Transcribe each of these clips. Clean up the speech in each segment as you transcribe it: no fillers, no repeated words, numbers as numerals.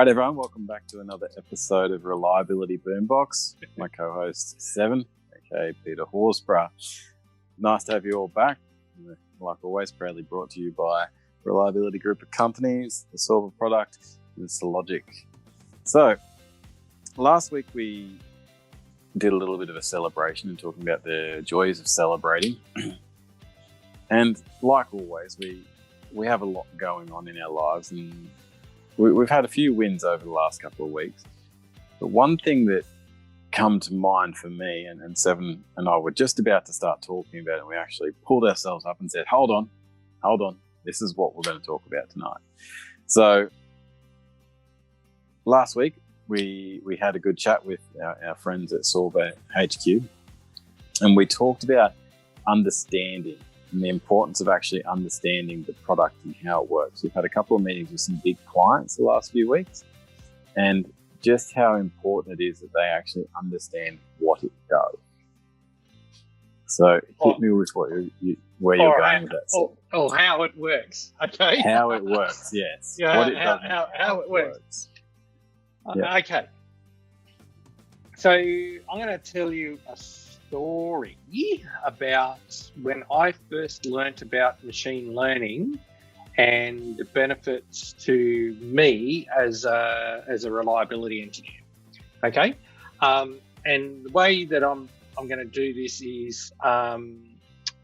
right, everyone, welcome back to another episode of Reliability BoomBox. My co-host, Seven, aka Peter Horsburgh. Nice to have you all back. Like always, proudly brought to you by Reliability Group of Companies, the Solver product, and Logic. So, last week we did a little bit of a celebration and talking about the joys of celebrating. And like always, we have a lot going on in our lives, and we've had a few wins over the last couple of weeks. But one thing that come to mind for me, and Seven and I were just about to start talking about it, and we actually pulled ourselves up and said, hold on, this is what we're going to talk about tonight. So last week, we had a good chat with our friends at Solver HQ, and we talked about understanding and the importance of actually understanding the product and how it works. We've had a couple of meetings with some big clients the last few weeks, and just how important it is that they actually understand what it does. So hit me with where you're going with that. How it works. Okay. How it works, yes. Yeah, what it does. How it works. Yeah. Okay. So I'm going to tell you a story about when I first learnt about machine learning and the benefits to me as a reliability engineer. Okay, and the way that I'm going to do this is I'm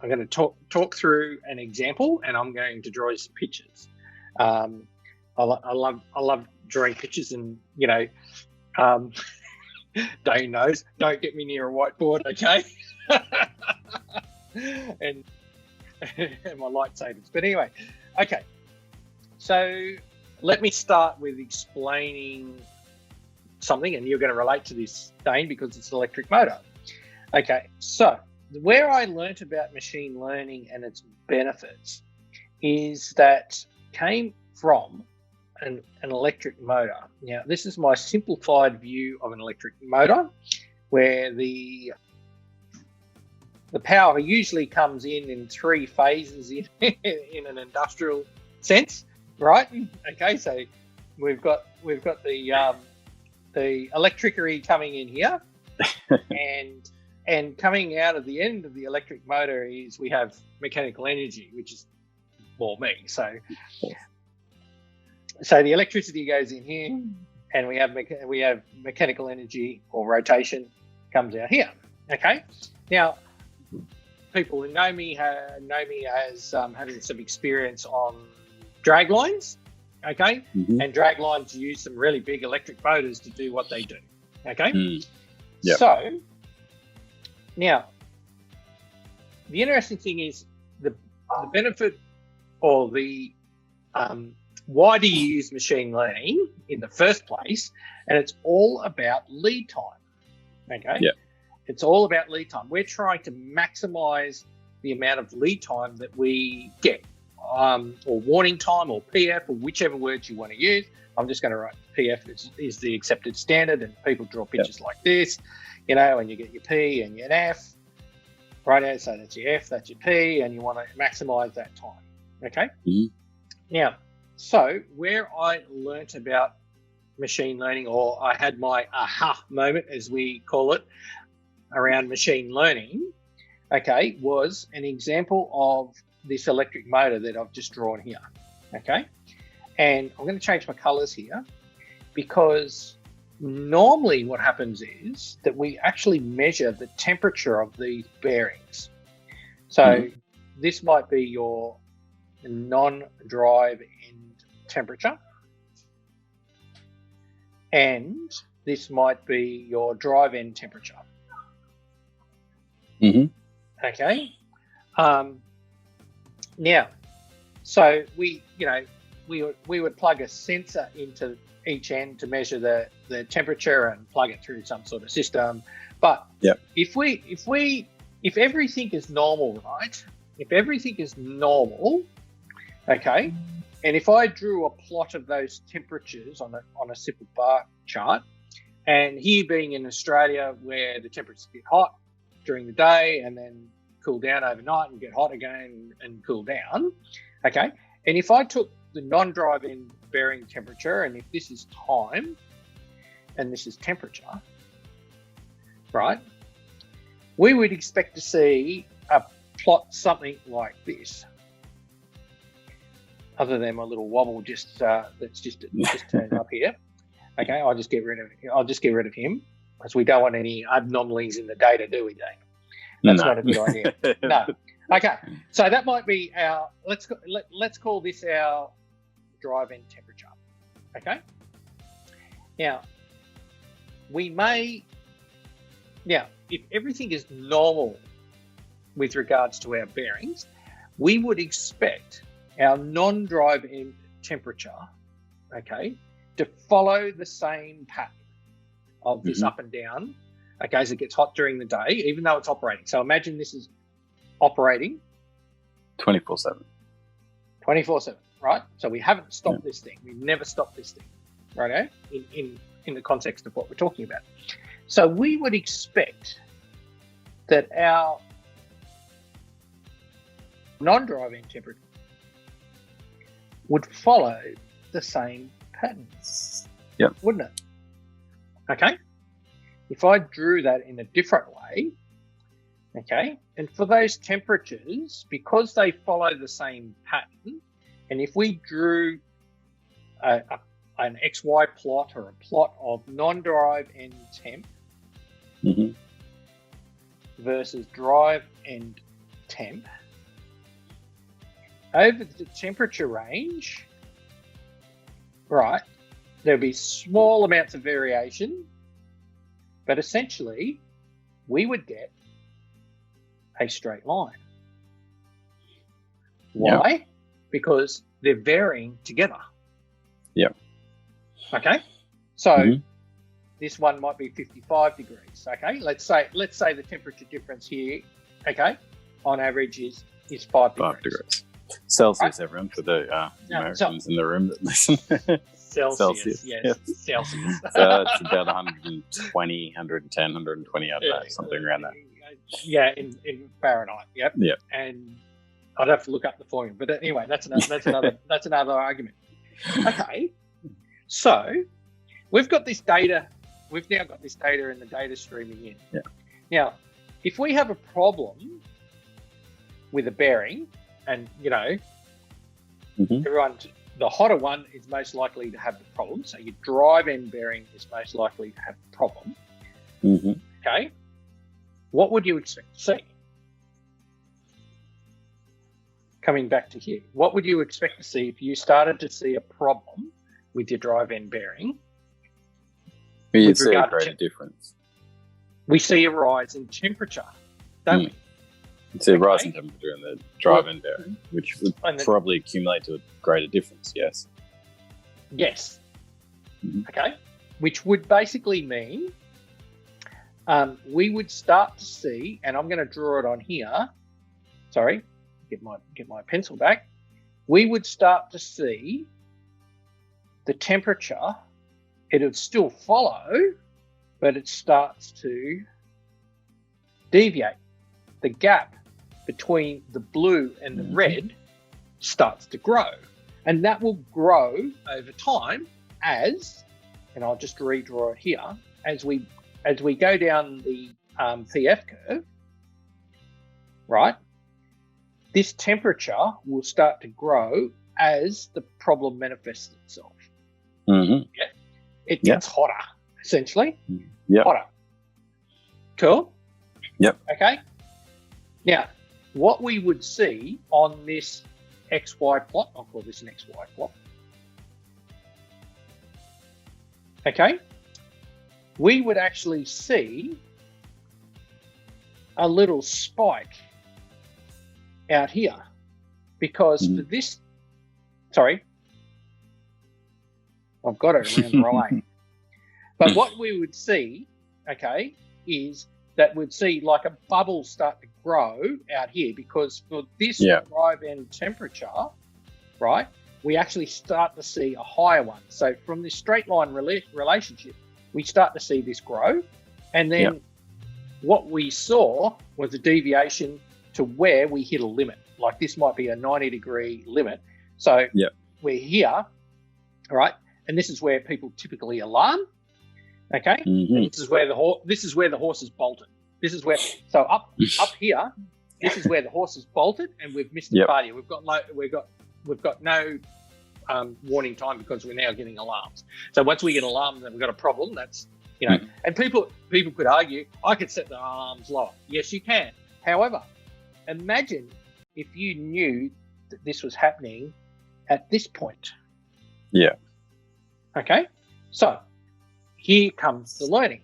going to talk through an example, and I'm going to draw some pictures. I love drawing pictures, and Dane knows, don't get me near a whiteboard, okay? and my lightsabers. But anyway, okay. So let me start with explaining something, and you're going to relate to this, Dane, because it's an electric motor. Okay, so where I learnt about machine learning and its benefits is that came from an electric motor. Now, this is my simplified view of an electric motor, where the power usually comes in three phases in an industrial sense, right? Okay, so we've got the electricity coming in here, and coming out of the end of the electric motor is we have mechanical energy, which is me. So the electricity goes in here, and we have mechanical energy or rotation comes out here. Okay, now people who know me as having some experience on drag lines. Okay, and drag lines use some really big electric motors to do what they do. Okay, Yep. So now the interesting thing is the benefit or the why do you use machine learning in the first place? And it's all about lead time. Okay. Yeah. It's all about lead time. We're trying to maximize the amount of lead time that we get, or warning time, or PF, or whichever words you want to use. I'm just going to write PF is the accepted standard, and people draw pictures like this, and you get your P and your F, right? So that's your F, that's your P, and you want to maximize that time. Okay. Now, so where I learnt about machine learning, or I had my aha moment, as we call it, around machine learning, okay, was an example of this electric motor that I've just drawn here, okay? And I'm going to change my colors here, because normally what happens is that we actually measure the temperature of these bearings. So this might be your non-drive end temperature, and this might be your drive end temperature. Okay. Now, so we would plug a sensor into each end to measure the temperature and plug it through some sort of system. But if everything is normal, right? If everything is normal, okay, and if I drew a plot of those temperatures on a simple bar chart, and here being in Australia where the temperatures get hot during the day and then cool down overnight and get hot again and cool down, okay, and if I took the non-drive end bearing temperature, and if this is time and this is temperature, right, we would expect to see a plot something like this. Other than my little wobble that's just turned up here. Okay, I'll just get rid of him because we don't want any anomalies in the data, do we, Dane? That's not a good idea. No. Okay, so that might be our. Let's call this our drive end temperature. Okay. Now, if everything is normal with regards to our bearings, we would expect our non-drive end temperature, okay, to follow the same pattern of this up and down, okay, as it gets hot during the day, even though it's operating. So imagine this is operating 24/7. 24/7, right? So we haven't stopped this thing. We've never stopped this thing, right? In the context of what we're talking about. So we would expect that our non-drive end temperature would follow the same pattern. Yep. Wouldn't it? Okay. If I drew that in a different way, okay, and for those temperatures, because they follow the same pattern, and if we drew an XY plot or a plot of non-drive end temp versus drive end temp, over the temperature range, right, there'll be small amounts of variation, but essentially we would get a straight line. Why? Yep. Because they're varying together. Yep. Okay. So this one might be 55 degrees. Okay. Let's say the temperature difference here, okay, on average is 5 degrees. 5 degrees. Celsius, right? Everyone, for the Americans in the room that listen. Celsius, yes. Celsius. So it's about 120, 110, 120 out of that, something around that. Yeah, in Fahrenheit. Yep. Yep. And I'd have to look up the formula, but anyway, that's another argument. Okay, so we've got this data. We've now got this data in the data streaming in. Yeah. Now, if we have a problem with a bearing, and everyone, the hotter one is most likely to have the problem. So your drive end bearing is most likely to have the problem. Okay. What would you expect to see? Coming back to here, what would you expect to see if you started to see a problem with your drive end bearing? You'd see a greater difference. We see a rise in temperature, don't we? You'd see a rise in temperature in the drive end bearing, which would probably accumulate to a greater difference, yes. Yes. Okay. Which would basically mean we would start to see, and I'm going to draw it on here. Sorry, get my pencil back. We would start to see the temperature. It would still follow, but it starts to deviate. The gap between the blue and the red starts to grow, and that will grow over time as, and I'll just redraw it here, as we go down the PF curve, right? This temperature will start to grow as the problem manifests itself. Yeah, it gets hotter, essentially. Hotter. Cool. Yep. Okay. Now, what we would see on this XY plot, I'll call this an XY plot. Okay. We would actually see a little spike out here because for this, sorry, I've got it around the right. But what we would see, okay, is that we'd see like a bubble start to grow out here because for this drive end temperature, right, we actually start to see a higher one. So from this straight line relationship, we start to see this grow. And then what we saw was a deviation to where we hit a limit. Like this might be a 90-degree limit. So we're here, all right, and this is where people typically alarm. Okay, and this is where the horse is bolted. This is where up here, this is where the horse is bolted, and we've missed the party. We've got no warning time because we're now getting alarms. So once we get alarms, then we've got a problem. That's and people could argue I could set the alarms lower. Yes, you can. However, imagine if you knew that this was happening at this point. Yeah. Okay. So here comes the learning,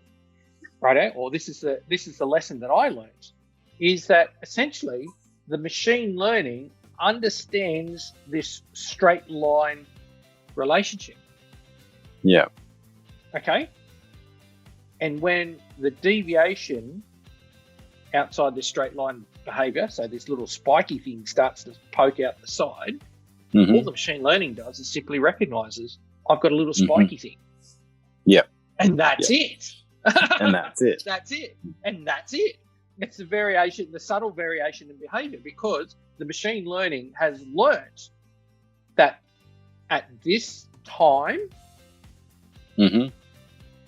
right? Or this is the lesson that I learned, is that essentially the machine learning understands this straight line relationship. Yeah. Okay. And when the deviation outside this straight line behavior, so this little spiky thing starts to poke out the side, all the machine learning does is simply recognizes I've got a little spiky thing. Yeah. And that's it. And that's it. That's it. And that's it. It's the variation, the subtle variation in behavior, because the machine learning has learnt that at this time,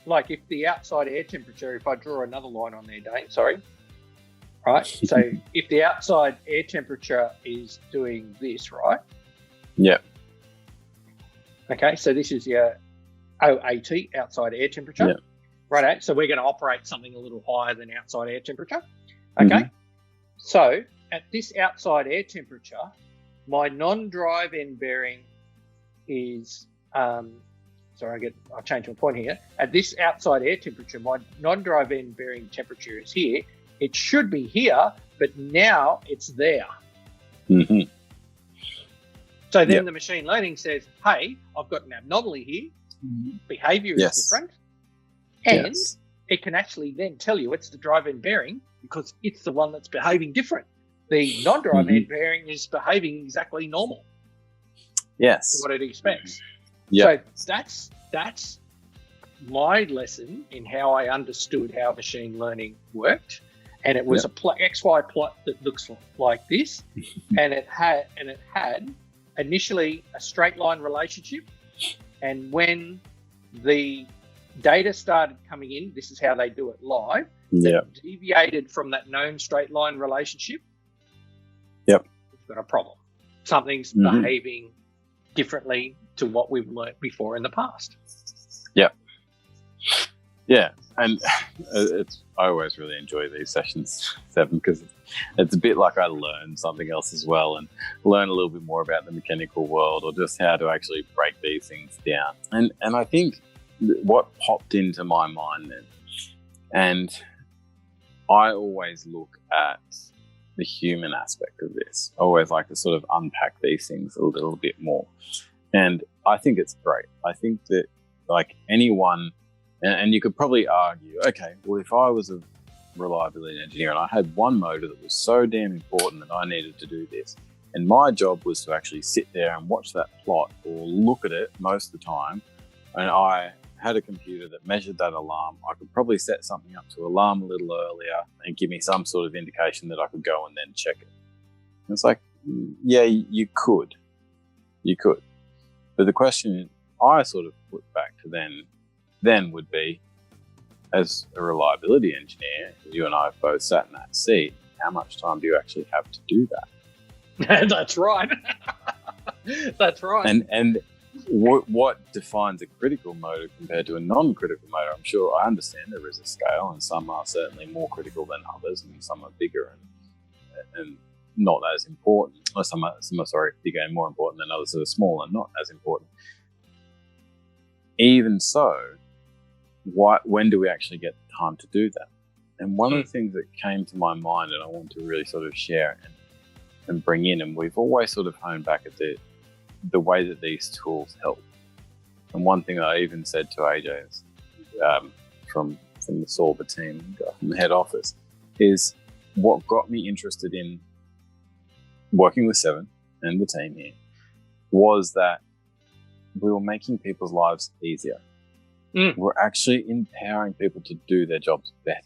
like if the outside air temperature, if I draw another line on there, Dane, sorry. Right. So if the outside air temperature is doing this, right? Yeah. Okay. So this is your OAT, outside air temperature. Yeah. Right. So we're going to operate something a little higher than outside air temperature. Okay. So at this outside air temperature, my non-drive end bearing is, sorry, I've changed my point here. At this outside air temperature, my non-drive end bearing temperature is here. It should be here, but now it's there. So then the machine learning says, hey, I've got an anomaly here. Behavior is different. And it can actually then tell you it's the drive end bearing because it's the one that's behaving different. The non-drive end bearing is behaving exactly normal. Yes. To what it expects. Yeah. So that's my lesson in how I understood how machine learning worked. And it was a XY plot that looks like this. and it had initially a straight line relationship. And when the data started coming in, this is how they do it live. That deviated from that known straight line relationship. Yep. We've got a problem. Something's behaving differently to what we've learned before in the past. Yep. Yeah. And I always really enjoy these sessions, Seven, because it's a bit like I learn something else as well and learn a little bit more about the mechanical world or just how to actually break these things down. And I think what popped into my mind then, and I always look at the human aspect of this. I always like to sort of unpack these things a little bit more. And I think it's great. I think that like anyone, and you could probably argue, okay, well, if I was a reliability engineer and I had one motor that was so damn important that I needed to do this, and my job was to actually sit there and watch that plot or look at it most of the time, and I had a computer that measured that alarm, I could probably set something up to alarm a little earlier and give me some sort of indication that I could go and then check it. And it's like, yeah, you could. But the question I sort of put back to then would be, as a reliability engineer, you and I have both sat in that seat, how much time do you actually have to do that? That's right. That's right. And what defines a critical motor compared to a non-critical motor? I'm sure I understand there is a scale, and some are certainly more critical than others, and some are bigger and not as important. Or some are bigger and more important than others that are smaller and not as important. Even so, when do we actually get the time to do that? And one of the things that came to my mind, and I want to really sort of share and bring in, and we've always sort of honed back at the way that these tools help. And one thing that I even said to AJ is, from the Solver team, from the head office, is what got me interested in working with Seven and the team here was that we were making people's lives easier. We're actually empowering people to do their jobs better.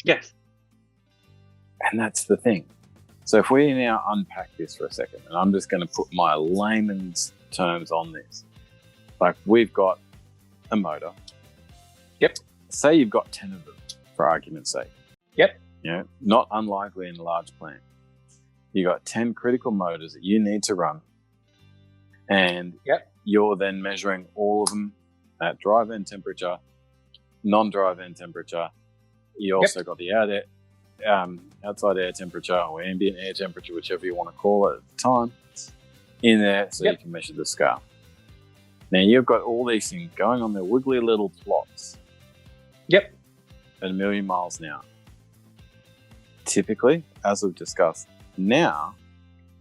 Yes. And that's the thing. So if we now unpack this for a second, and I'm just going to put my layman's terms on this. Like, we've got a motor. Yep. Say you've got 10 of them, for argument's sake. Yep. You know, not unlikely in a large plant. You got 10 critical motors that you need to run. And you're then measuring all of them at drive end temperature, non-drive end temperature. You also got the outside air temperature or ambient air temperature, whichever you want to call it at the time, in there so you can measure the scale. Now you've got all these things going on their wiggly little plots. Yep. At 1,000,000 miles an hour. Typically, as we've discussed, now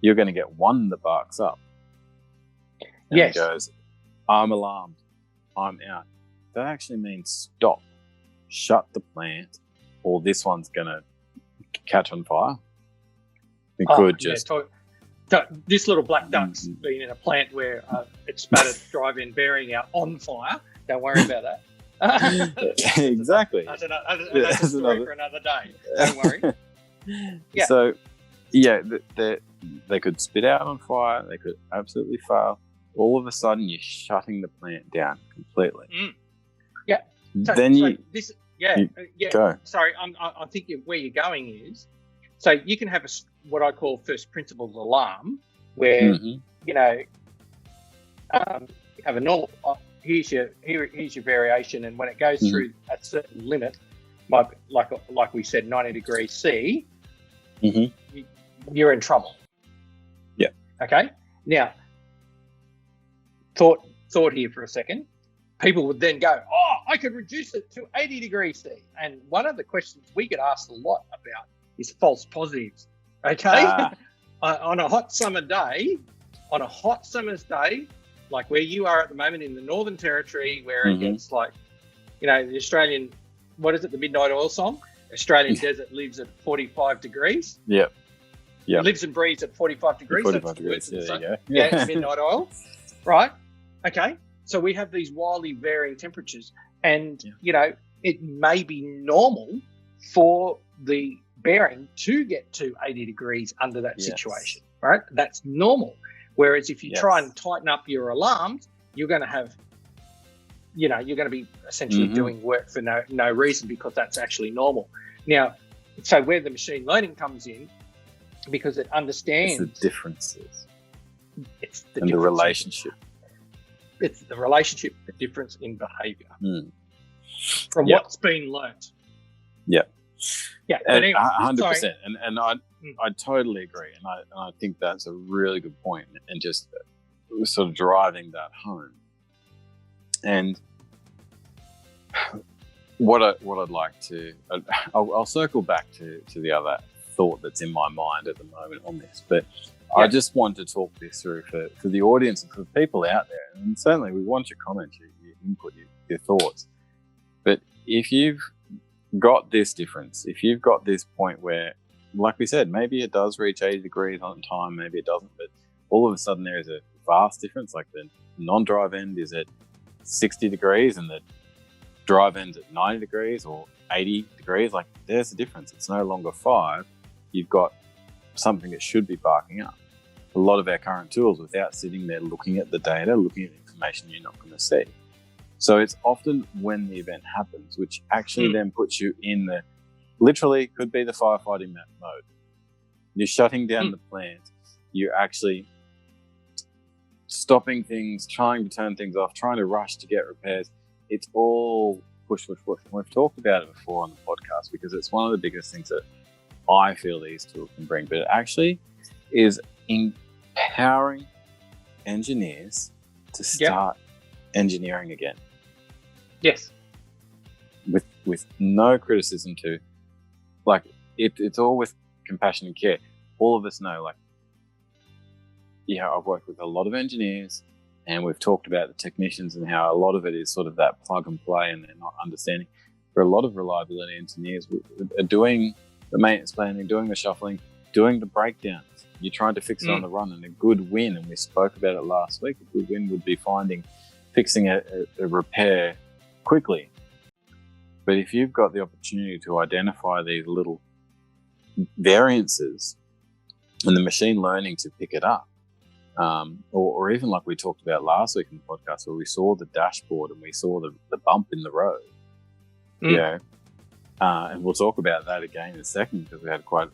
you're going to get one that barks up. And it goes, I'm alarmed, I'm out. That actually means stop, shut the plant, or this one's going to catch on fire. It could just... this little black duck's been in a plant where it spattered drive-in bearing out on fire. Don't worry about that. Exactly. That's a story for another day. Don't worry. Yeah. So, they could spit out on fire. They could absolutely fail. All of a sudden, you're shutting the plant down completely. Yeah. Go. Sorry, I think where you're going is, so you can have what I call first principles alarm, where you have a normal. Here's your variation, and when it goes through a certain limit, like we said, 90 degrees C, you're in trouble. Yeah. Okay. Now, thought here for a second. People would then go, I could reduce it to 80 degrees C. And one of the questions we get asked a lot about is false positives. Okay. On a hot summer's day, like where you are at the moment in the Northern Territory, where it gets like, the Australian, what is it, the Midnight Oil song? Australian desert lives at 45 degrees. Yep. It lives and breathes at 45 degrees. 45 degrees, there you go. Yeah, it's Midnight Oil. Right. Okay. So we have these wildly varying temperatures, and, it may be normal for the bearing to get to 80 degrees under that situation, right? That's normal. Whereas if you try and tighten up your alarms, you're going to have, you're going to be essentially doing work for no reason, because that's actually normal. Now, so where the machine learning comes in, because it understands the differences. The relationship. It's the relationship, the difference in behaviour from what's been learnt. Yeah. Yeah, and 100%. And I totally agree. And I think that's a really good point, and just sort of driving that home. And what I'd like to, I'll circle back to the other thought that's in my mind at the moment on this, but I just want to talk this through for the audience and for the people out there. And certainly we want your comments, your input, your thoughts. But if you've got this difference, if you've got this point where, like we said, maybe it does reach 80 degrees on time, maybe it doesn't, but all of a sudden there is a vast difference, like the non-drive end is at 60 degrees and the drive end's at 90 degrees or 80 degrees, like there's a difference. It's no longer 5. You've got something that should be barking up. A lot of our current tools, without sitting there looking at the data, looking at the information, you're not going to see. So it's often when the event happens, which actually then puts you in the, literally could be the firefighting mode. You're shutting down the plant. You're actually stopping things, trying to turn things off, trying to rush to get repairs. It's all push. And we've talked about it before on the podcast, because it's one of the biggest things that I feel these tools can bring, but it actually is empowering engineers to start engineering again. Yes. With no criticism to, like, it's all with compassion and care. All of us know, like, I've worked with a lot of engineers, and we've talked about the technicians and how a lot of it is sort of that plug and play, and they're not understanding. For a lot of reliability engineers are doing the maintenance planning, doing the shuffling, doing the breakdowns. You're trying to fix it on the run, and a good win, and we spoke about it last week, a good win would be fixing a repair quickly. But if you've got the opportunity to identify these little variances and the machine learning to pick it up. Or even like we talked about last week in the podcast, where we saw the dashboard and we saw the bump in the road. And we'll talk about that again in a second, because we had quite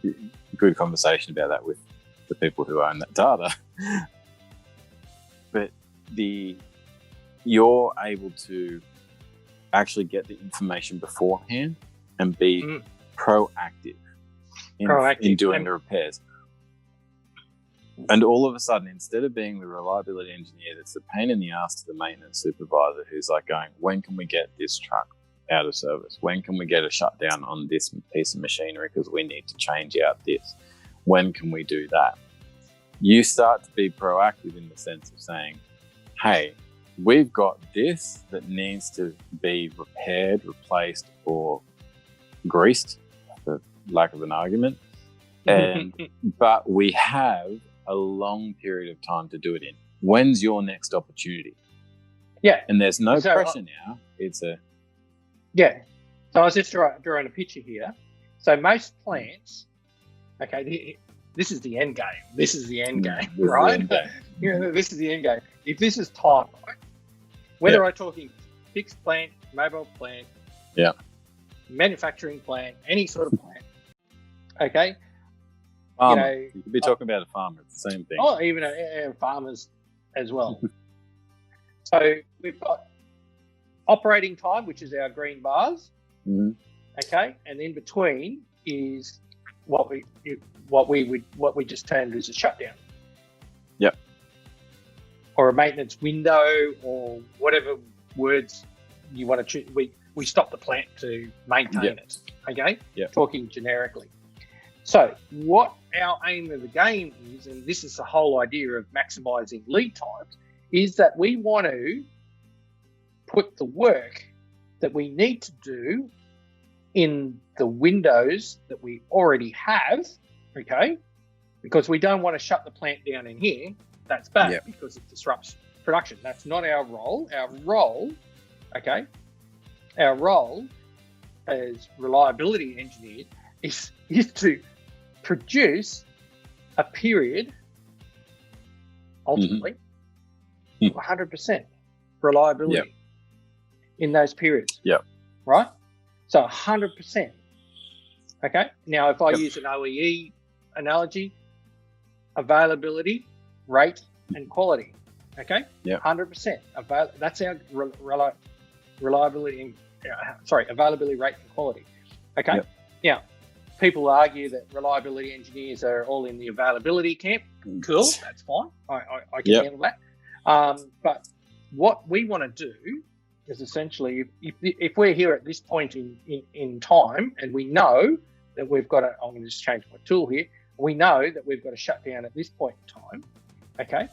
a good conversation about that with the people who own that data. But you're able to actually get the information beforehand and be proactive in doing the repairs. And all of a sudden, instead of being the reliability engineer that's the pain in the ass to the maintenance supervisor who's like going, when can we get this truck out of service? When can we get a shutdown on this piece of machinery because we need to change out this? When can we do that? You start to be proactive in the sense of saying, hey, we've got this that needs to be repaired, replaced, or greased, for lack of an argument. But we have a long period of time to do it in. When's your next opportunity? Yeah. And there's no pressure now. It's a... Yeah. So I was just drawing a picture here. So most plants, okay, this is the end game. This is the end game, right? This is the end game. If this is time, whether I'm talking fixed plant, mobile plant, manufacturing plant, any sort of plant, okay? You could be talking about a farmer. It's the same thing. Oh, even farmers as well. So we've got operating time, which is our green bars. Okay, and in between is what we just termed as a shutdown. Yep. Or a maintenance window, or whatever words you want to choose. We stop the plant to maintain it. Okay. Yep. Talking generically. So what our aim of the game is, and this is the whole idea of maximizing lead times, is that we want to put the work that we need to do in the windows that we already have, okay? Because we don't want to shut the plant down in here. That's bad because it disrupts production. That's not our role. Our role as reliability engineers is to produce a period, ultimately, 100% reliability in those periods. Right? So 100%. Okay? Now, if I use an OEE analogy, availability, rate, and quality. Okay? 100%. That's our reliability, availability, rate, and quality. Okay? Now, people argue that reliability engineers are all in the availability camp. Cool, that's fine. I can handle that. But what we want to do is essentially, if we're here at this point in time, and we know that we've got I'm going to just change my tool here. We know that we've got to shut down at this point in time. Okay.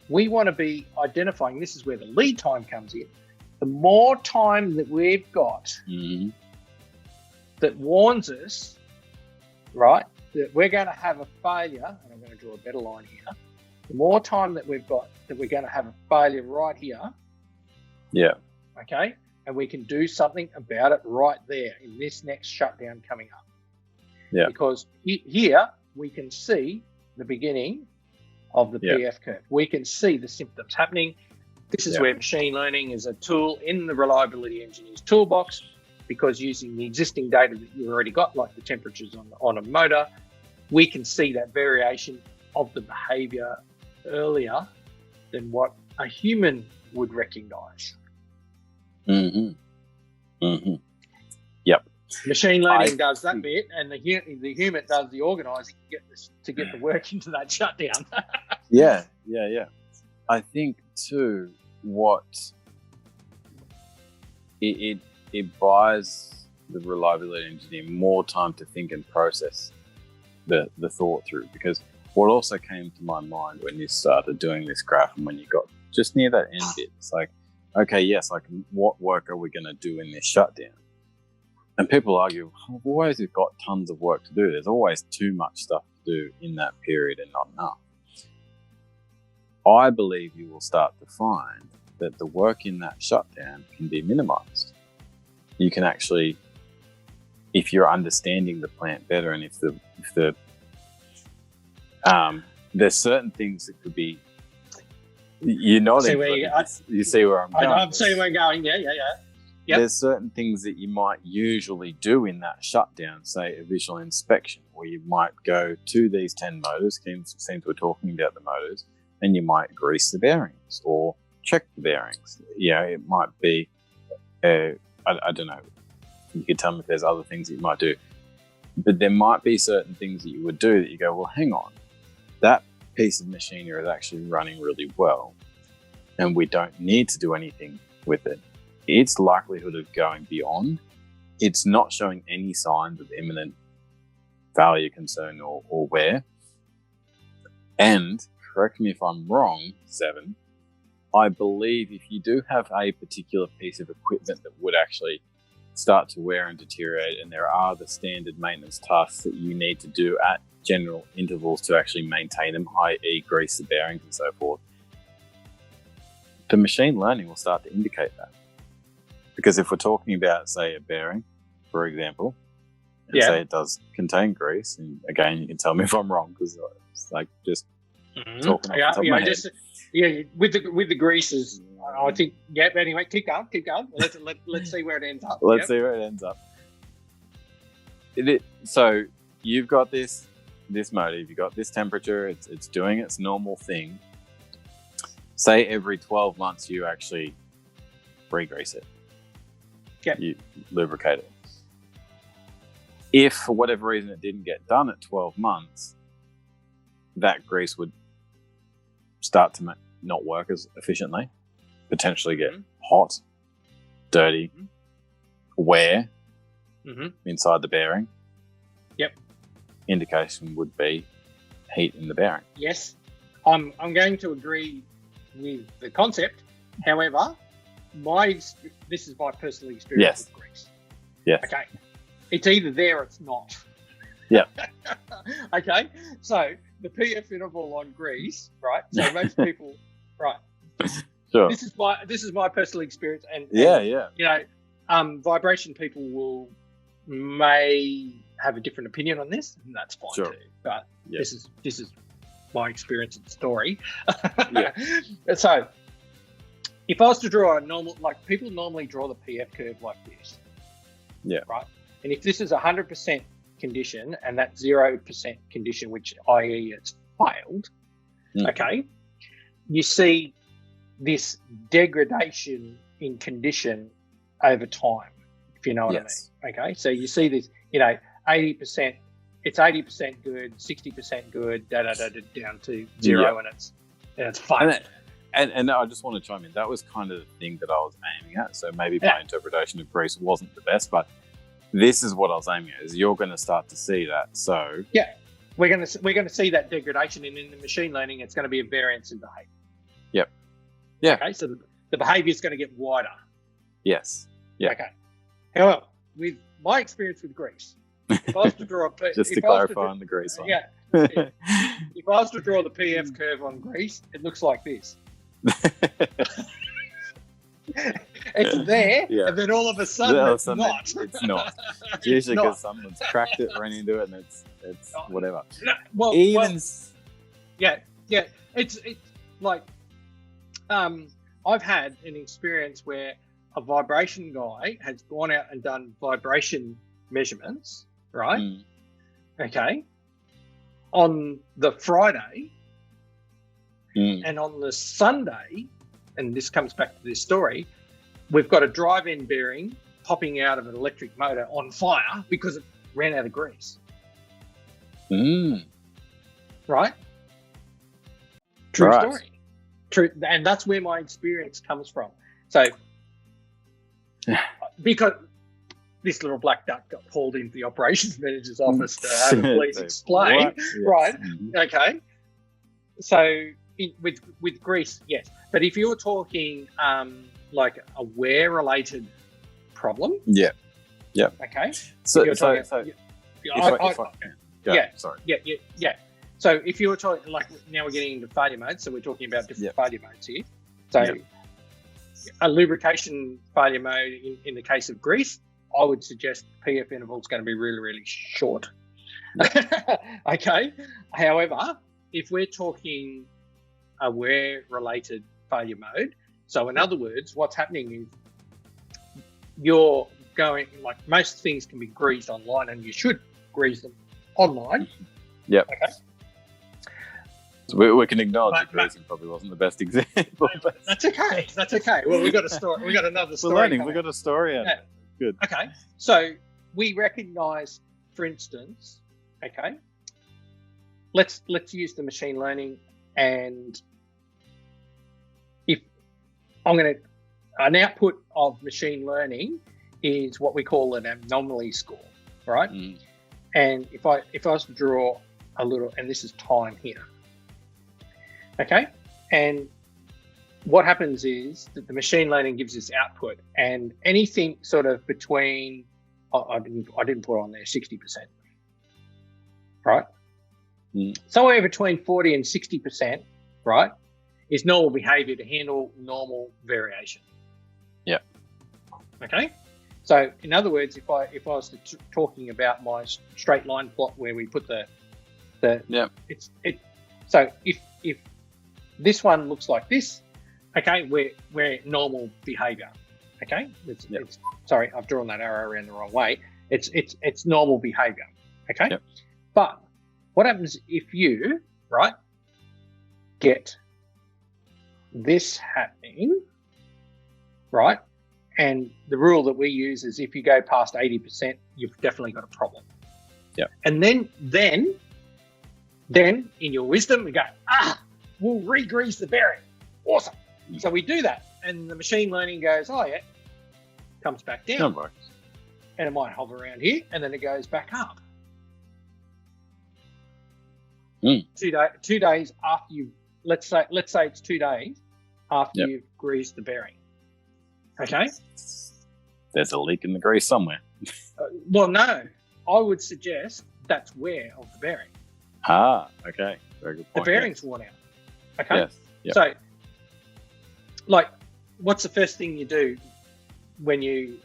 We want to be identifying, this is where the lead time comes in. The more time that we've got that warns us, right, that we're going to have a failure, and I'm going to draw a better line here. The more time that we've got that we're going to have a failure right here. Okay. And we can do something about it right there in this next shutdown coming up. Because here we can see the beginning of the PF curve. We can see the symptoms happening. This is where machine learning is a tool in the reliability engineer's toolbox, because using the existing data that you've already got, like the temperatures on a motor, we can see that variation of the behavior earlier than what a human would recognize. Machine learning does that bit, and the human does the organising to get the work into that shutdown. I think too, what it buys the reliability engineer more time to think and process the thought through, because what also came to my mind when you started doing this graph and when you got just near that end bit, it's like, okay, yes, like what work are we going to do in this shutdown? And people argue, I've always got tons of work to do. There's always too much stuff to do in that period and not enough. I believe you will start to find that the work in that shutdown can be minimized. You can actually, if you're understanding the plant better, and if the There's certain things that could be. You're nodding. You see where I'm going. I'm seeing where I'm going. Yeah. Yep. There's certain things that you might usually do in that shutdown, say a visual inspection, where you might go to these 10 motors, seems we're talking about the motors, and you might grease the bearings or check the bearings. It might be, I don't know, you could tell me if there's other things that you might do. But there might be certain things that you would do that you go, well, hang on, that piece of machinery is actually running really well, and we don't need to do anything with it. Its likelihood of going beyond, it's not showing any signs of imminent failure, concern, or wear. And correct me if I'm wrong, 7, I believe if you do have a particular piece of equipment that would actually start to wear and deteriorate, and there are the standard maintenance tasks that you need to do at general intervals to actually maintain them, i.e. grease the bearings and so forth, the machine learning will start to indicate that. Because if we're talking about, say, a bearing, for example, and say it does contain grease, and again, you can tell me if I'm wrong, because it's like just talking off the top of my head. With the greases, I think. Yeah. Anyway, keep going. Let's see where it ends up. Let's see where it ends up. So you've got this motor, you've got this temperature. It's doing its normal thing. Say every 12 months you actually re-grease it. Yep. You lubricate it. If for whatever reason it didn't get done at 12 months, that grease would start to not work as efficiently, potentially get hot, dirty, wear inside the bearing. Yep. Indication would be heat in the bearing. Yes. I'm going to agree with the concept. However, this is my personal experience with grease. Yes. Okay. It's either there or it's not. Yeah. Okay. So the PF interval on grease, right? So most people, right? Sure. This is my personal experience, and vibration people may have a different opinion on this, and that's fine too. But this is my experience and story. So if I was to draw a normal, like people normally draw the PF curve like this. Yeah. Right. And if this is 100% condition and that 0% condition, which i.e. it's failed, okay, you see this degradation in condition over time, if you know what I mean. Okay. So you see this, 80%, it's 80% good, 60% good, down to 0 and it's failed. And I just want to chime in. That was kind of the thing that I was aiming at. So maybe my interpretation of grease wasn't the best, but this is what I was aiming at. Is you're going to start to see that. So we're going to see that degradation, and in the machine learning, it's going to be a variance in behavior. Yep. Yeah. Okay. So the behavior is going to get wider. Yes. Yeah. Okay. However, with my experience with grease, if I was to draw just to clarify on the grease one. If I was to draw the PF curve on grease, it looks like this. It's there, and then all of a sudden it's not. It's not. It's usually because someone's cracked it, ran into it, and it's whatever. It's like I've had an experience where a vibration guy has gone out and done vibration measurements, right? Okay. On the Friday and on the Sunday, and this comes back to this story, we've got a drive-in bearing popping out of an electric motor on fire because it ran out of grease. Right? True story. True. And that's where my experience comes from. So, because this little black duck got called into the operations manager's office to have a police explain, right? Okay. So, with grease, yes. But if you're talking like a wear-related problem, okay. So if you're talking, like now we're getting into failure modes, so we're talking about different failure modes here. So a lubrication failure mode in the case of grease, I would suggest PF interval is going to be really, really short. Okay. However, if we're talking aware-related failure mode, so in other words, what's happening is you're going, like most things can be greased online, and you should grease them online. Yep. Okay. So we can acknowledge that greasing probably wasn't the best example. But that's okay. That's okay. Well, we got a story. We got another story. We're learning. We got a story out of it. Good. Okay. So we recognise, for instance, okay. Let's use the machine learning, and if an output of machine learning is what we call an anomaly score, right? Mm. And if I was to draw a little, and this is time here, okay, and what happens is that the machine learning gives us output, and anything sort of between, I didn't put on there 60%, right? Mm. Somewhere between 40 and 60%, right, is normal behavior to handle normal variation. Yeah. Okay. So, in other words, if I was talking about my straight line plot where we put the so if this one looks like this, okay, we're normal behavior. Okay, it's sorry, I've drawn that arrow around the wrong way. It's normal behavior. Okay, yep. But what happens if you get this happening, right? And the rule that we use is if you go past 80%, you've definitely got a problem. Yeah. And then in your wisdom, we go, we'll re-grease the bearing. Awesome. So we do that, and the machine learning goes, oh yeah, comes back down, and it might hover around here, and then it goes back up. 2 days after you, let's say it's 2 days after you've greased the bearing. Okay. There's a leak in the grease somewhere. Well, no, I would suggest that's wear of the bearing. Okay. Very good point. The bearing's worn out. Okay. Yes. Yep. So, like, what's the first thing you do when you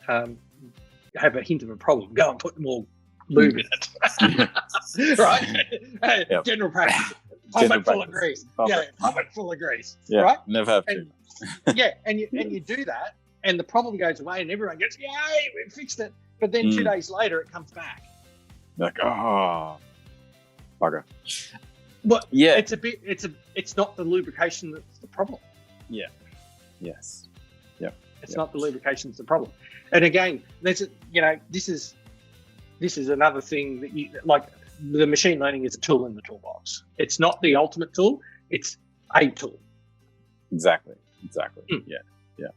have a hint of a problem? Go and put more lube in it. Right? Yep. General practice. Pump it full of grease. Pump it full of grease. Yeah, right? Never have to. And you do that, and the problem goes away, and everyone goes, "Yay, we fixed it!" But then 2 days later, it comes back. Like, bugger. But it's not the lubrication that's the problem. Yeah. Yes. Yep. It's not the lubrication that's the problem. And again, this is another thing that you like. The machine learning is a tool in the toolbox. It's not the ultimate tool. It's a tool. Exactly. Yeah.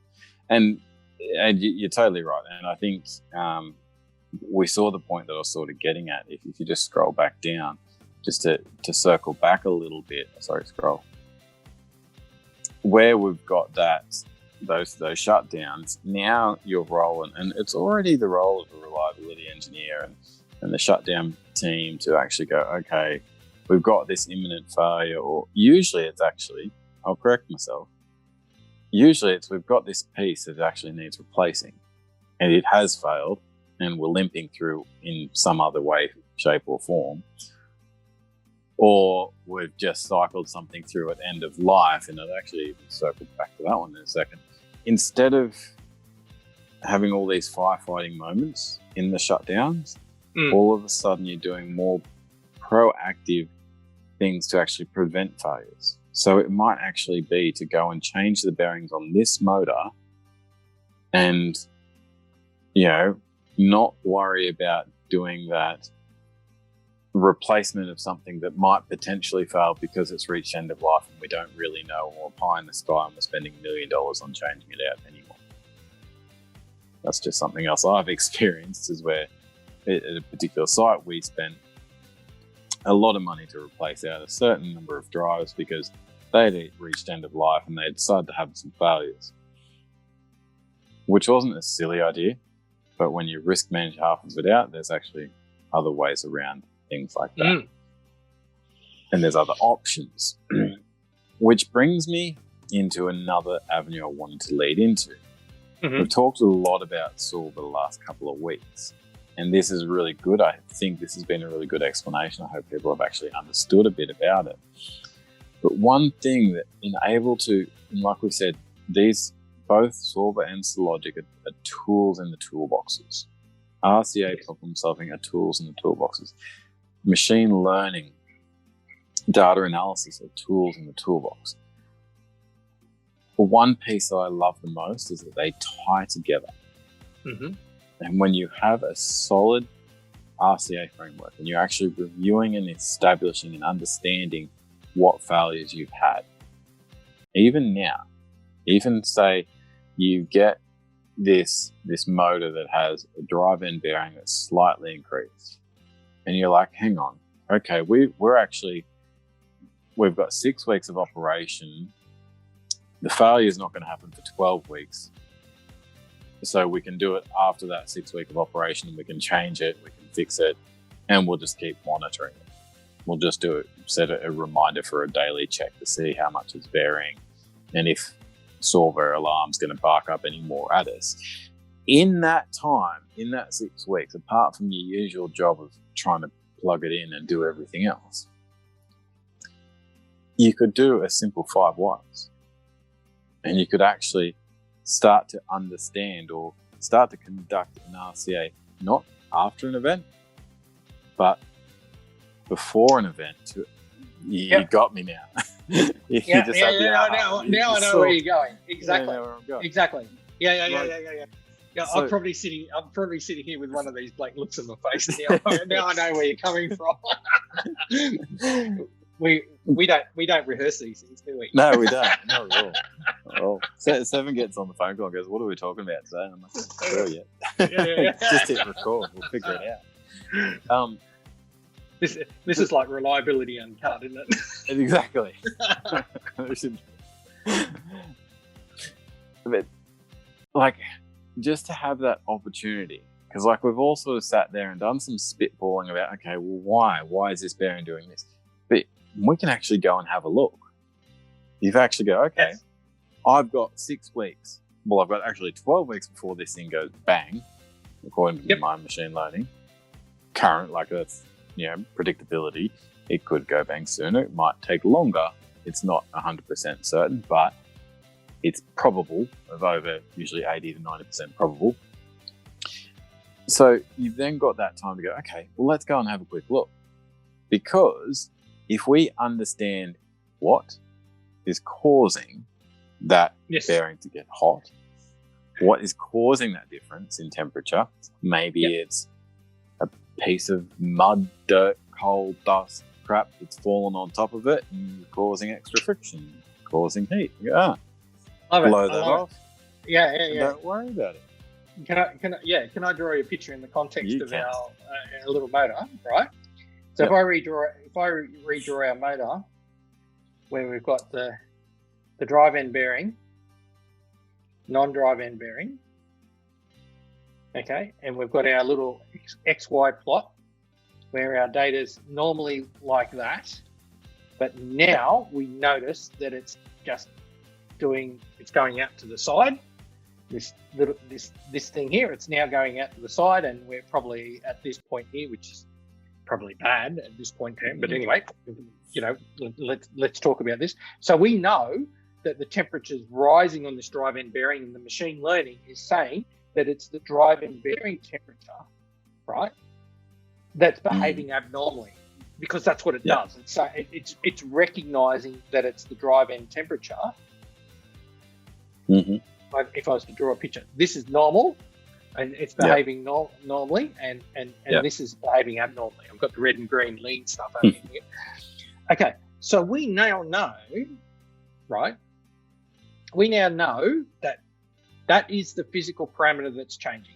And you're totally right. And I think we saw the point that I was sort of getting at. If you just scroll back down, just to circle back a little bit. Scroll. Where we've got those shutdowns, now your role, and it's already the role of a reliability engineer and the shutdown team to actually go, okay, we've got this imminent failure, or usually it's actually, I'll correct myself, usually it's we've got this piece that actually needs replacing, and it has failed, and we're limping through in some other way, shape or form, or we've just cycled something through at end of life, and I'll actually circle back to that one in a second. Instead of having all these firefighting moments in the shutdowns, all of a sudden you're doing more proactive things to actually prevent failures. So it might actually be to go and change the bearings on this motor and, not worry about doing that replacement of something that might potentially fail because it's reached end of life and we don't really know, or pie in the sky and we're spending $1 million on changing it out anymore. That's just something else I've experienced, is where at a particular site we spent a lot of money to replace out a certain number of drives because they'd reached end of life and they decided to have some failures, which wasn't a silly idea, but when you risk manage half of it out, there's actually other ways around things like that. And there's other options, which brings me into another avenue I wanted to lead into. We've talked a lot about Saul the last couple of weeks, and this is really good. I think this has been a really good explanation. I hope people have actually understood a bit about it. But one thing that enable to, and like we said, these both solver and logic are tools in the toolboxes. RCA problem solving are tools in the toolboxes. Machine learning, data analysis are tools in the toolbox. The one piece that I love the most is that they tie together. Mm-hmm. And when you have a solid RCA framework and you're actually reviewing and establishing and understanding what failures you've had, even now, even say you get this motor that has a drive end bearing that's slightly increased, and you're like, hang on, okay, we've got 6 weeks of operation. The failure is not going to happen for 12 weeks. So we can do it after that 6 week of operation. We can change it, we can fix it, and we'll just keep monitoring it. We'll just set a reminder for a daily check to see how much it's varying and if solver alarm's going to bark up any more at us. In that time, in that 6 weeks, apart from your usual job of trying to plug it in and do everything else, you could do a simple 5 whys. And you could actually start to understand or start to conduct an RCA, not after an event, but before an event. You got me now. Now I know where you're going. Exactly. Yeah, where I'm going. Exactly. Yeah. So, I'm probably sitting here with one of these blank looks on my face. Now I know where you're coming from. We don't rehearse these things, do we? No, we don't. Not at all. Well, Seven gets on the phone call and goes, "What are we talking about today?" And I'm like, "Not sure yet." Yeah. Just hit record. We'll figure it out. This is like reliability uncut, isn't it? Exactly. But like, just to have that opportunity, because like we've all sort of sat there and done some spitballing about, okay, well, why is this bearing doing this? But we can actually go and have a look. You've actually go, okay, yes. I've got 6 weeks. Well, I've got actually 12 weeks before this thing goes bang, according to my machine learning. Current, like that's, predictability. It could go bang sooner. It might take longer. It's not 100% certain, but it's probable of over usually 80 to 90% probable. So you've then got that time to go, okay, well, let's go and have a quick look. Because if we understand what is causing that bearing to get hot, what is causing that difference in temperature, maybe it's a piece of mud, dirt, coal, dust, crap that's fallen on top of it and causing extra friction, causing heat. Blow that off. Yeah. Don't worry about it. Can I draw you a picture in the context of our little motor, right? So if I redraw our motor, where we've got the drive end bearing, non-drive end bearing, okay, and we've got our little XY plot where our data's normally like that, but now we notice that it's just it's going out to the side. This thing here, it's now going out to the side, and we're probably at this point here, which is probably bad at this point in time. But anyway, let's talk about this. So we know that the temperature's rising on this drive end bearing, and the machine learning is saying that it's the drive end bearing temperature, right, that's behaving abnormally, because that's what it does. And so it's recognizing that it's the drive end temperature. Mm-hmm. If I was to draw a picture, this is normal, and it's behaving normally, and this is behaving abnormally. I've got the red and green lean stuff over here. Okay, so we now know, right? We now know that is the physical parameter that's changing,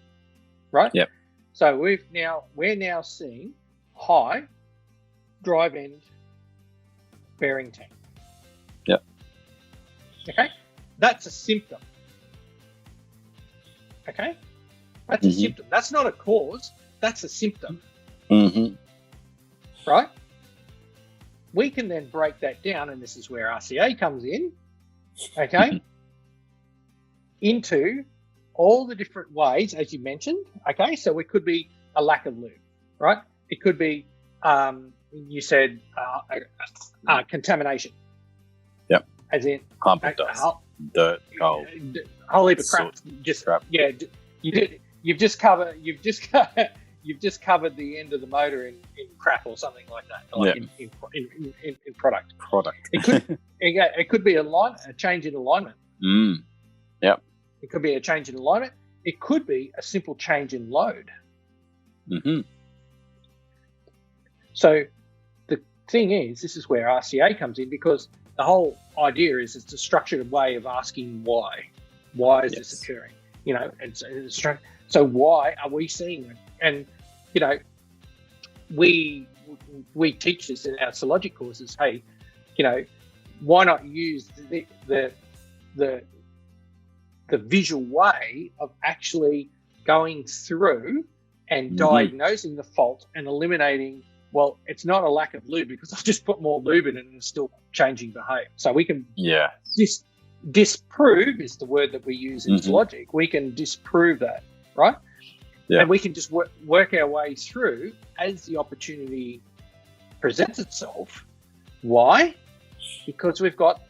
right? Yep. So we're now seeing high drive end bearing temp. Yep. Okay, that's a symptom. Okay, that's a symptom. That's not a cause. That's a symptom. Mm-hmm. Right? We can then break that down, and this is where RCA comes in. Okay, into all the different ways, as you mentioned. Okay, so we could be a lack of lube, right? It could be, you said, contamination. Yep. As in, Clump of dust, dirt, coal, a whole heap of crap. Just crap. Yeah, you did. You've just covered the end of the motor in crap or something like that, like in product. It could be a change in alignment. Yep. It could be a change in alignment. It could be a simple change in load. Mm-hmm. So the thing is, this is where RCA comes in, because the whole idea is it's a structured way of asking why. Why is this occurring? You know, and so why are we seeing it? And you know, we teach this in our Logic courses. Hey, you know, why not use the visual way of actually going through and diagnosing the fault and eliminating, well, it's not a lack of lube because I've just put more lube in it and it's still changing behavior. So we can disprove is the word that we use in Logic. We can disprove that, right? Yeah. And we can just work our way through as the opportunity presents itself. Why? Because we've got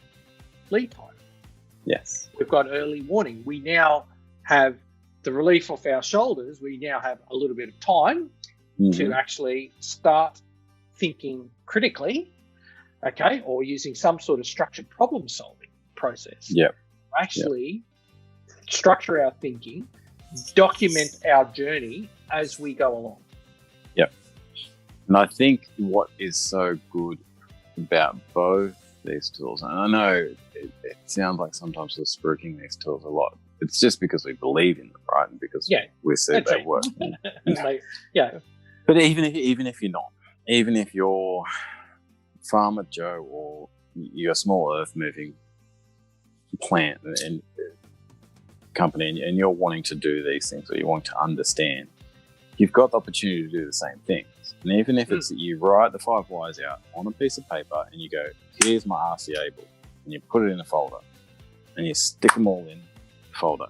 lead time. Yes. We've got early warning. We now have the relief off our shoulders. We now have a little bit of time to actually start thinking critically, okay, or using some sort of structured problem solving process. Yeah. Actually structure our thinking, document our journey as we go along. Yep. And I think what is so good about both these tools, and I know it sounds like sometimes we're spruiking these tools a lot. It's just because we believe in them, right? And because we see they work. But even if you're not, even if you're Farmer Joe or you're a small earth moving plant and company and you're wanting to do these things, or you want to understand, you've got the opportunity to do the same things. And even if it's that you write the 5 whys out on a piece of paper and you go, here's my RCA book, and you put it in a folder and you stick them all in the folder,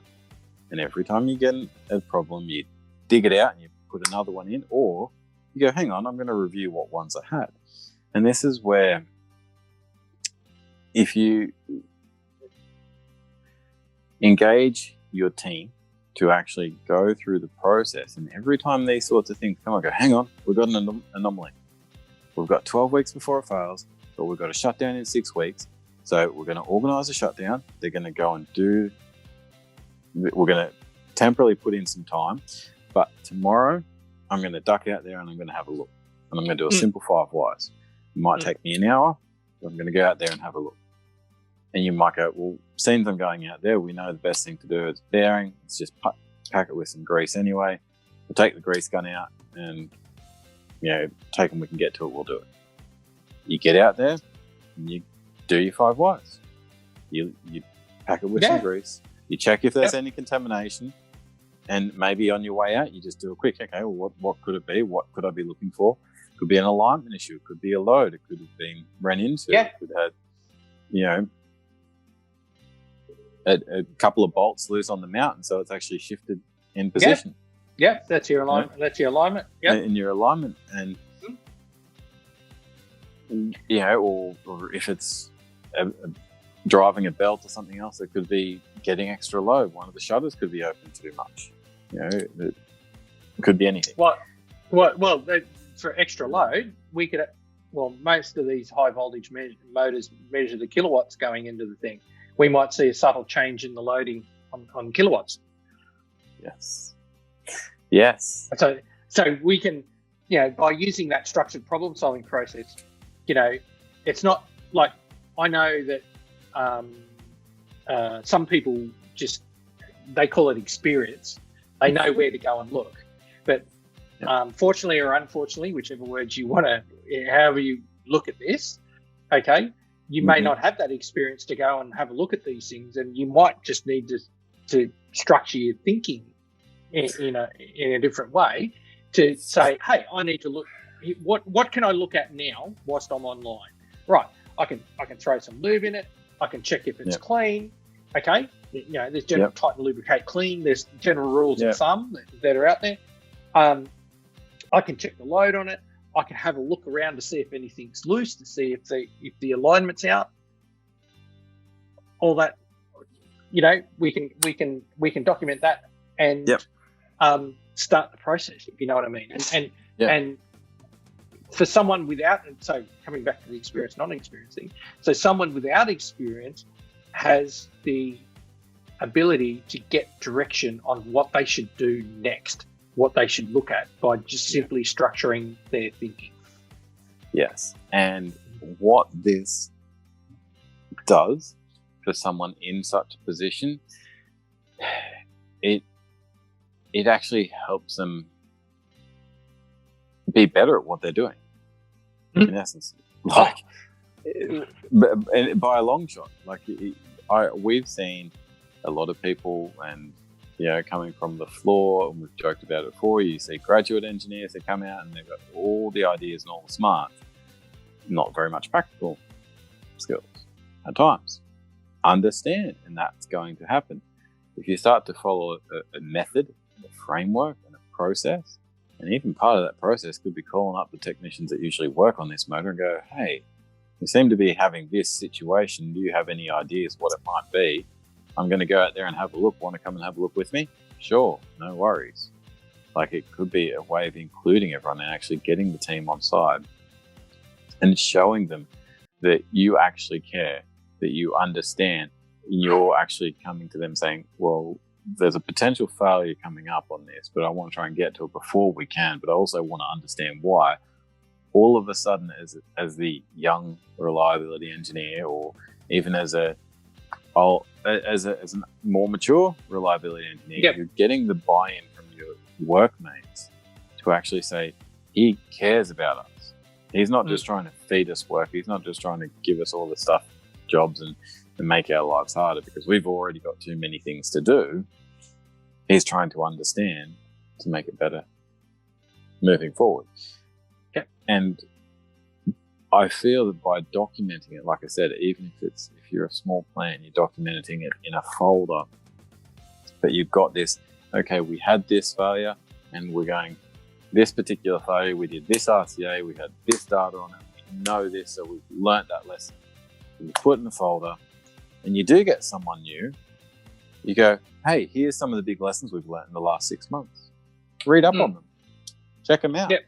and every time you get a problem you dig it out and you put another one in, or you go, hang on, I'm going to review what ones I had. And this is where, if you engage your team to actually go through the process, and every time these sorts of things come, I go, hang on, we've got an anomaly. We've got 12 weeks before it fails, but we've got a shutdown in 6 weeks. So we're going to organise a shutdown. They're going to go and we're going to temporarily put in some time, but tomorrow I'm going to duck out there and I'm going to have a look. And I'm going to do a simple 5 whys. It might take me an hour, but I'm going to go out there and have a look. And you might go, well, since I'm going out there, we know the best thing to do is bearing. Let's just pack it with some grease anyway. We'll take the grease gun out and, take them, we can get to it, we'll do it. You get out there and you do your 5 whys. You pack it with some grease. You check if there's any contamination. And maybe on your way out, you just do a quick, okay, well, what could it be? What could I be looking for? It could be an alignment issue. It could be a load. It could have been ran into. It could have had, a couple of bolts loose on the mount, and so it's actually shifted in position. That's your alignment. That's your alignment. In your alignment, and or if it's driving a belt or something else, it could be getting extra load. One of the shutters could be open too much. It could be anything. Well, for extra load, we could. Well, most of these high voltage motors measure the kilowatts going into the thing. We might see a subtle change in the loading on kilowatts. Yes. So we can, by using that structured problem solving process, it's not like, I know that some people they call it experience. They know where to go and look. But fortunately or unfortunately, whichever words you want to, however you look at this, okay, you may not have that experience to go and have a look at these things, and you might just need to structure your thinking in a different way to say, hey, I need to look. What can I look at now whilst I'm online? Right, I can throw some lube in it. I can check if it's clean. Okay, there's general tighten, lubricate, clean. There's general rules of thumb that are out there. I can check the load on it. I can have a look around to see if anything's loose, to see if the alignment's out. All that, we can document that and start the process, if you know what I mean. And for someone without, so coming back to the experience, non-experiencing, so someone without experience has the ability to get direction on what they should do next, what they should look at by just simply structuring their thinking. Yes. And what this does for someone in such a position, it actually helps them be better at what they're doing. In essence, like, and by a long shot. Like, we've seen a lot of people, and coming from the floor, and we've joked about it before. You see graduate engineers that come out and they've got all the ideas and all the smarts, not very much practical skills at times. Understand, and that's going to happen if you start to follow a method, a framework, and a process. And even part of that process could be calling up the technicians that usually work on this motor and go, hey, we seem to be having this situation. Do you have any ideas what it might be? I'm going to go out there and have a look. Want to come and have a look with me? Sure, no worries. Like, it could be a way of including everyone and actually getting the team on side and showing them that you actually care, that you understand. You're actually coming to them saying, well, there's a potential failure coming up on this, but I want to try and get to it before we can, but I also want to understand why. All of a sudden, as the young reliability engineer, or even as a more mature reliability engineer, you're getting the buy-in from your workmates to actually say, he cares about us. He's not just trying to feed us work. He's not just trying to give us all the stuff, jobs, and make our lives harder because we've already got too many things to do. He's trying to understand to make it better moving forward. Yeah. And I feel that by documenting it, like I said, even if you're a small plant, you're documenting it in a folder, but you've got this, okay, we had this failure and we're going this particular failure, we did this RCA, we had this data on it, we know this, so we've learnt that lesson. You put it in the folder, and you do get someone new, you go, hey, here's some of the big lessons we've learned in the last 6 months. Read up on them. Check them out. Yep.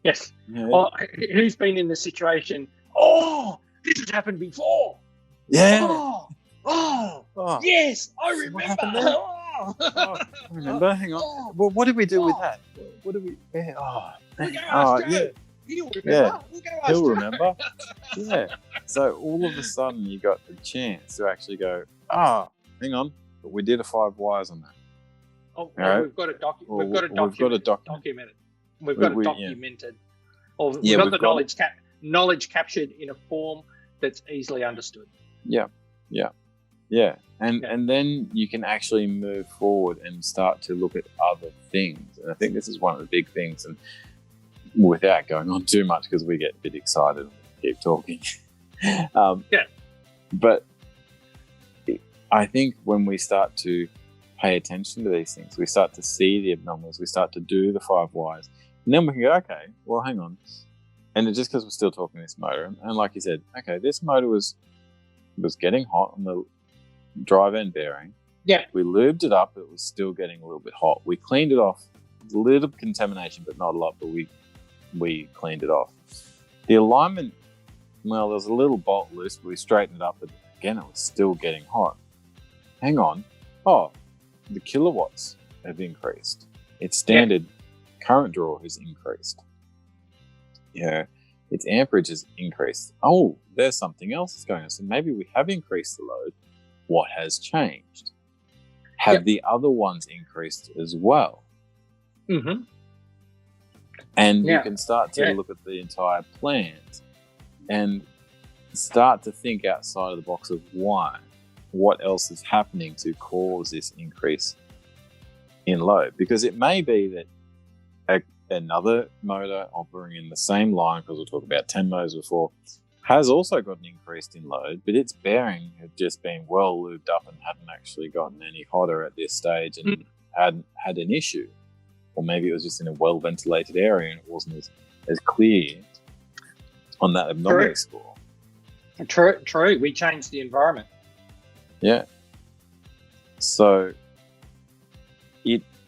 Yes. Yeah. Oh, who's been in this situation? Oh, this has happened before. Yeah. Oh. Yes, I remember. What happened there? I remember. Hang on. Oh. Well, what did we do with that? What did we? Yeah. We'll go Australia. He'll remember. Yeah. We'll go He'll Australia. remember. Yeah. So all of a sudden, you got the chance to actually go, hang on, but we did a 5 wires on that. Oh, right. We've got to We've got to document it. We've got it documented. Or we've got the knowledge captured in a form that's easily understood. Yeah. And then you can actually move forward and start to look at other things. And I think this is one of the big things. And without going on too much, because we get a bit excited and keep talking. But I think when we start to pay attention to these things, we start to see the anomalies, we start to do the 5 wires, and then we can go, okay, well, hang on. And it's just because we're still talking this motor, and like you said, okay, this motor was getting hot on the drive end bearing. Yeah. We lubed it up, it was still getting a little bit hot. We cleaned it off, a little contamination, but not a lot, but we cleaned it off. The alignment, well, there was a little bolt loose, but we straightened it up, but again, it was still getting hot. Hang on. Oh, the kilowatts have increased. Its standard current draw has increased. Its amperage has increased. Oh, there's something else that's going on. So maybe we have increased the load. What has changed? Have the other ones increased as well? Mm-hmm. And you can start to look at the entire plant and start to think outside of the box of why. What else is happening to cause this increase in load? Because it may be that another motor operating in the same line, because we'll talk about 10 motors before, has also got an increase in load, but its bearing had just been well lubed up and hadn't actually gotten any hotter at this stage and hadn't had an issue. or maybe it was just in a well-ventilated area and it wasn't as clear on that anomaly score. True. We changed the environment. Yeah. So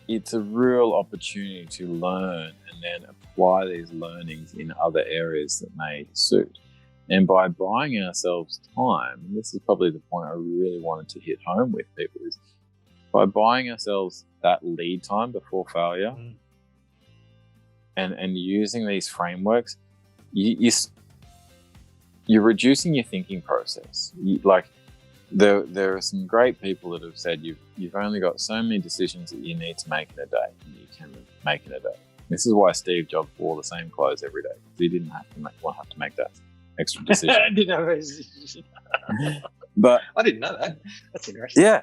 it's a real opportunity to learn and then apply these learnings in other areas that may suit. And by buying ourselves time, and this is probably the point I really wanted to hit home with people, is by buying ourselves that lead time before failure and using these frameworks, you're reducing your thinking process. There are some great people that have said you've only got so many decisions that you need to make in a day, and you can make in a day. This is why Steve Jobs wore the same clothes every day. He didn't have to make that extra decision. I didn't know decision. But I didn't know that. That's interesting. Yeah.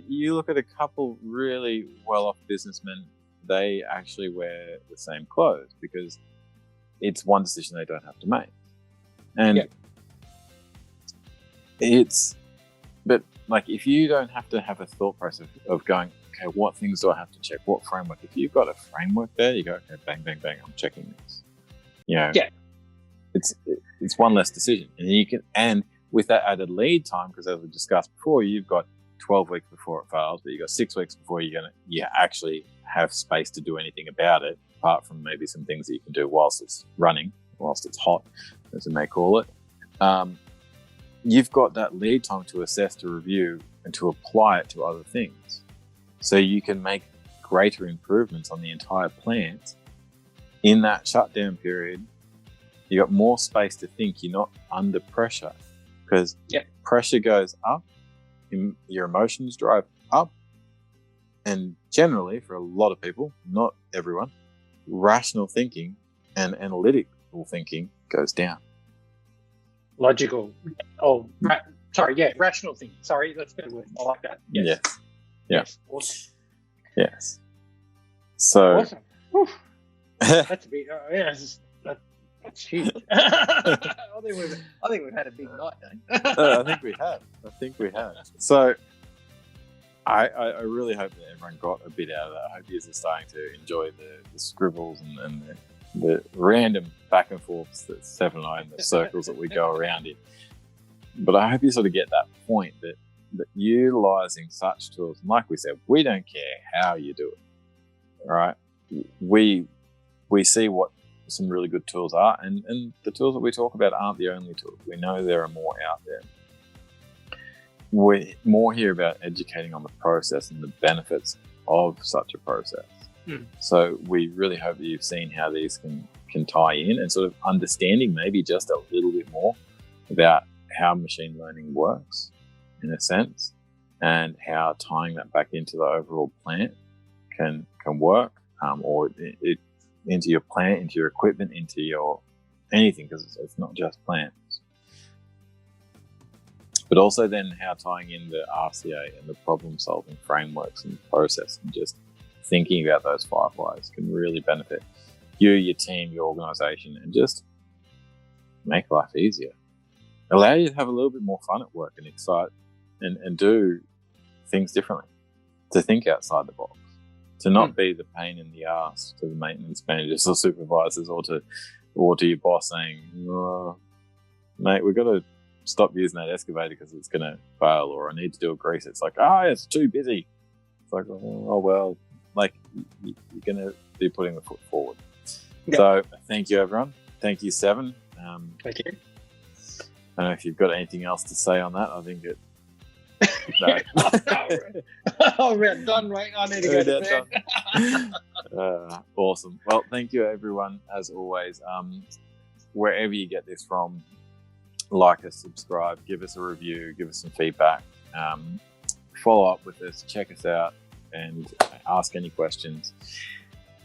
You look at a couple really well-off businessmen, they actually wear the same clothes because it's one decision they don't have to make. And but like, if you don't have to have a thought process of going, okay, what things do I have to check? What framework? If you've got a framework there, you go, okay, bang, bang, bang, I'm checking this. It's one less decision. And with that added lead time, because as we discussed before, you've got 12 weeks before it fails, but you've got 6 weeks before you actually have space to do anything about it, apart from maybe some things that you can do whilst it's running, whilst it's hot, as we may call it. You've got that lead time to assess, to review, and to apply it to other things. So you can make greater improvements on the entire plant in that shutdown period. You got more space to think. You're not under pressure, because pressure goes up, your emotions drive up, and generally, for a lot of people, not everyone, rational thinking and analytical thinking goes down. Logical. Rational thinking. Sorry, that's a better word. I like that. Yes. Yes. Awesome. Yes. So. Awesome. That's a big. That's huge. I think we've had a big night, Dane. I think we have. So, I really hope that everyone got a bit out of that. I hope you're starting to enjoy the scribbles and the random back and forths that Seven and I, and the circles that we go around in. But I hope you sort of get that point that utilizing such tools, and like we said, we don't care how you do it. All right, we see what some really good tools are, and the tools that we talk about aren't the only tools. We know there are more out there. We're more here about educating on the process and the benefits of such a process. So we really hope that you've seen how these can tie in, and sort of understanding maybe just a little bit more about how machine learning works in a sense, and how tying that back into the overall plant can work, or into your plant, into your equipment, into your anything, because it's not just plants. But also then how tying in the RCA and the problem-solving frameworks and process, and just thinking about those fireflies can really benefit you, your team, your organization, and just make life easier. Allow you to have a little bit more fun at work and excite and do things differently, to think outside the box, to not be the pain in the ass to the maintenance managers or supervisors, or to your boss saying, oh, mate, we've got to stop using that excavator because it's going to fail, or I need to do a grease. It's like, it's too busy. It's like, oh well, like you're going to be putting the foot forward. Yep. So thank you, everyone. Thank you, Seven. Thank you. I don't know if you've got anything else to say on that. I think it. No. We're done, right? I need to go to bed. Awesome. Well, thank you, everyone. As always, wherever you get this from, like us, subscribe, give us a review, give us some feedback, follow up with us, check us out, and ask any questions.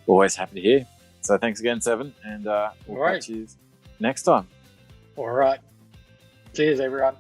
Always happy to hear. So thanks again, Seven, and we'll catch you next time. All right. Cheers, everyone.